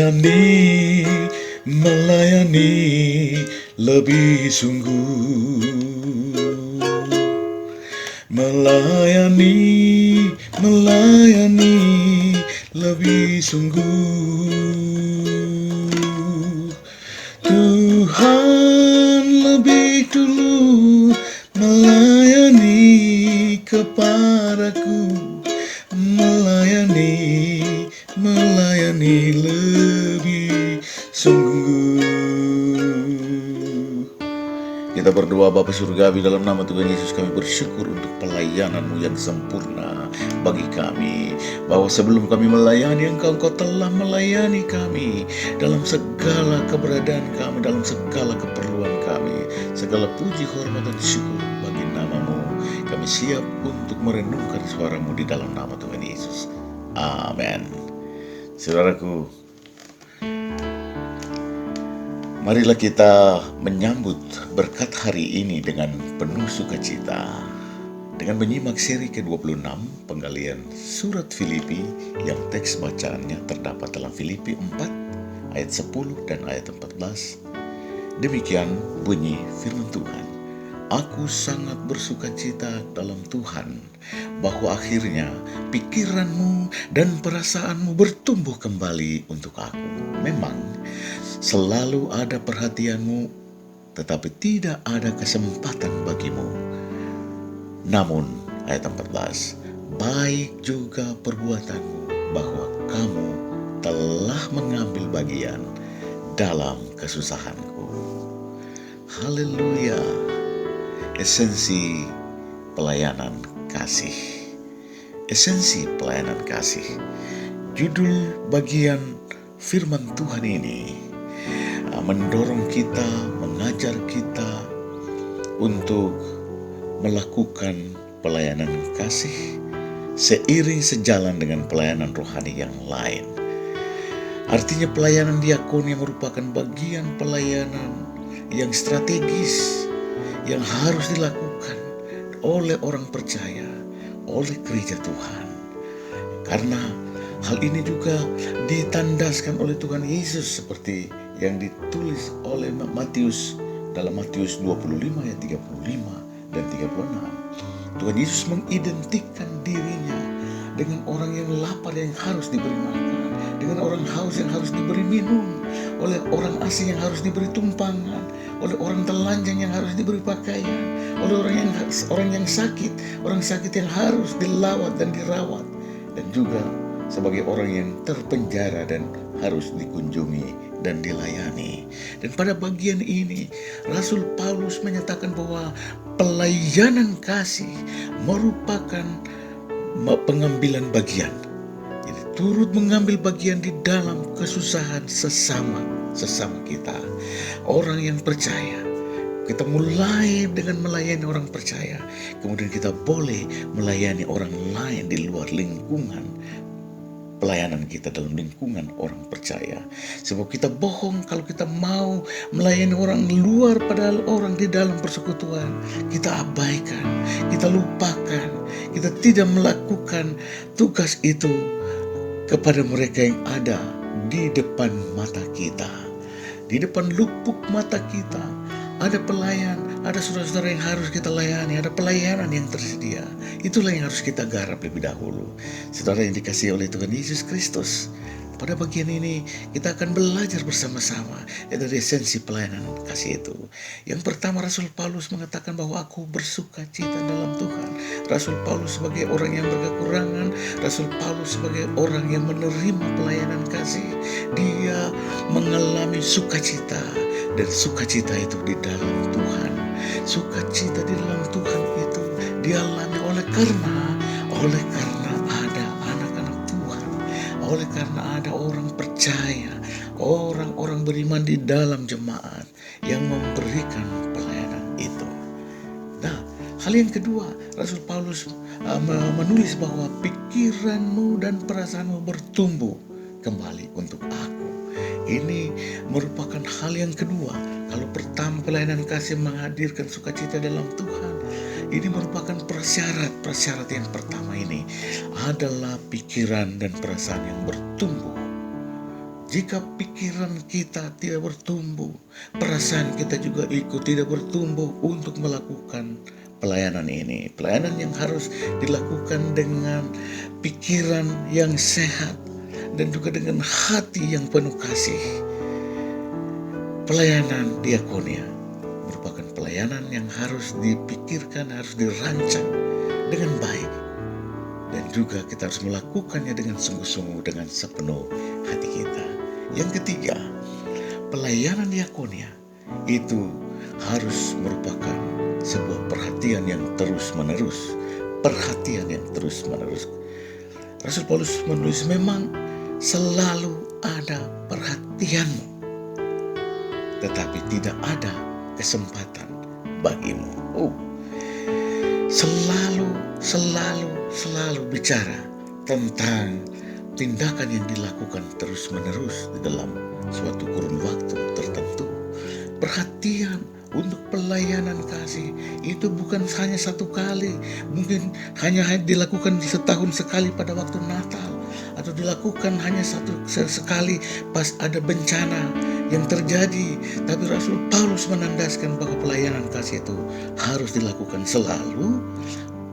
melayani, melayani lebih sungguh. Melayani, melayani lebih sungguh. Tuhan lebih dulu melayani kepadaku, melayani, melayani lebih sungguh. Kita berdoa. Bapa Surgawi, dalam nama Tuhan Yesus kami bersyukur untuk pelayanan-Mu yang sempurna bagi kami. Bahwa sebelum kami melayani Engkau, Engkau telah melayani kami dalam segala keberadaan kami, dalam segala keperluan kami. Segala puji, hormat, dan syukur bagi nama-Mu. Kami siap untuk merenungkan suara-Mu di dalam nama Tuhan Yesus. Amin. Saudaraku, marilah kita menyambut berkat hari ini dengan penuh sukacita, dengan menyimak seri ke-26 penggalian surat Filipi yang teks bacaannya terdapat dalam Filipi 4 ayat 10 dan ayat 14. Demikian bunyi firman Tuhan. Aku sangat bersukacita dalam Tuhan bahwa akhirnya pikiranmu dan perasaanmu bertumbuh kembali untuk aku. Memang selalu ada perhatianmu, tetapi tidak ada kesempatan bagimu. Namun, ayat 14, baik juga perbuatanmu bahwa kamu telah mengambil bagian dalam kesusahanku. Haleluya. Esensi pelayanan kasih. Esensi pelayanan kasih. Judul bagian firman Tuhan ini mendorong kita, mengajar kita untuk melakukan pelayanan kasih seiring sejalan dengan pelayanan rohani yang lain. Artinya pelayanan diakoni merupakan bagian pelayanan yang strategis yang harus dilakukan oleh orang percaya, oleh gereja Tuhan. Karena hal ini juga ditandaskan oleh Tuhan Yesus seperti yang ditulis oleh Matius dalam Matius 25 ayat 35 dan 36. Tuhan Yesus mengidentikan dirinya dengan orang yang lapar yang harus diberi makan, dengan orang haus yang harus diberi minum, oleh orang asing yang harus diberi tumpangan, oleh orang telanjang yang harus diberi pakaian, oleh orang yang sakit yang harus dilawat dan dirawat, dan juga sebagai orang yang terpenjara dan harus dikunjungi dan dilayani. Dan pada bagian ini Rasul Paulus menyatakan bahwa pelayanan kasih merupakan pengambilan bagian. Jadi turut mengambil bagian di dalam kesusahan sesama kita. Orang yang percaya, kita mulai dengan melayani orang percaya, kemudian kita boleh melayani orang lain di luar lingkungan pelayanan kita, dalam lingkungan orang percaya. Sebab kita bohong kalau kita mau melayani orang luar padahal orang di dalam persekutuan kita abaikan, kita lupakan, kita tidak melakukan tugas itu kepada mereka yang ada di depan mata kita, di depan lupuk mata kita. Ada pelayan, ada saudara-saudara yang harus kita layani, ada pelayanan yang tersedia. Itulah yang harus kita garap lebih dahulu. Saudara yang dikasihi oleh Tuhan Yesus Kristus, pada bagian ini kita akan belajar bersama-sama dari esensi pelayanan kasih itu. Yang pertama, Rasul Paulus mengatakan bahwa aku bersuka cita dalam Tuhan. Rasul Paulus sebagai orang yang berkekurangan, Rasul Paulus sebagai orang yang menerima pelayanan kasih, dia mengalami sukacita. Dan sukacita itu di dalam Tuhan. Sukacita di dalam Tuhan itu dialami oleh karena ada anak-anak Tuhan, oleh karena ada orang percaya, orang-orang beriman di dalam jemaat yang memberikan pelayanan itu. Nah, hal yang kedua, Rasul Paulus menulis bahwa pikiranmu dan perasaanmu bertumbuh kembali untuk aku. Ini merupakan hal yang kedua. Kalau pertama pelayanan kasih menghadirkan sukacita dalam Tuhan, ini merupakan prasyarat yang pertama ini adalah pikiran dan perasaan yang bertumbuh Jika pikiran kita tidak bertumbuh, perasaan kita juga ikut tidak bertumbuh untuk melakukan pelayanan ini. Pelayanan yang harus dilakukan dengan pikiran yang sehat dan juga dengan hati yang penuh kasih. Pelayanan diakonia merupakan pelayanan yang harus dipikirkan, harus dirancang dengan baik. Dan juga kita harus melakukannya dengan sungguh-sungguh, dengan sepenuh hati kita. Yang ketiga, pelayanan diakonia itu harus merupakan sebuah perhatian yang terus-menerus. Perhatian yang terus-menerus. Rasul Paulus menulis, memang selalu ada perhatianmu, tetapi tidak ada kesempatan bagimu. Selalu bicara tentang tindakan yang dilakukan terus-menerus di dalam suatu kurun waktu tertentu. Perhatian untuk pelayanan kasih itu bukan hanya satu kali, mungkin hanya dilakukan setahun sekali pada waktu Natal, atau dilakukan hanya sekali pas ada bencana yang terjadi. Tapi Rasul Paulus menandaskan bahwa pelayanan kasih itu harus dilakukan selalu,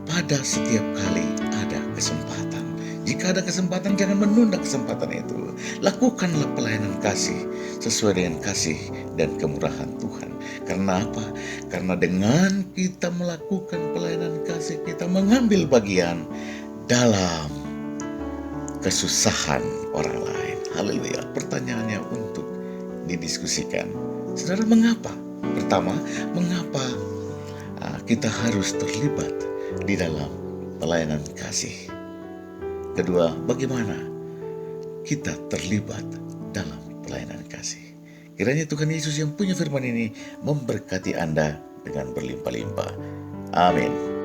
pada setiap kali ada kesempatan. Jika ada kesempatan, jangan menunda kesempatan itu. Lakukanlah pelayanan kasih sesuai dengan kasih dan kemurahan Tuhan. Karena apa? Karena dengan kita melakukan pelayanan kasih, kita mengambil bagian dalam kesusahan orang lain. Haleluya. Pertanyaannya untuk didiskusikan. Saudara, mengapa? Pertama, mengapa kita harus terlibat di dalam pelayanan kasih? Kedua, bagaimana kita terlibat dalam pelayanan kasih? Kiranya Tuhan Yesus yang punya firman ini memberkati Anda dengan berlimpah-limpah. Amin.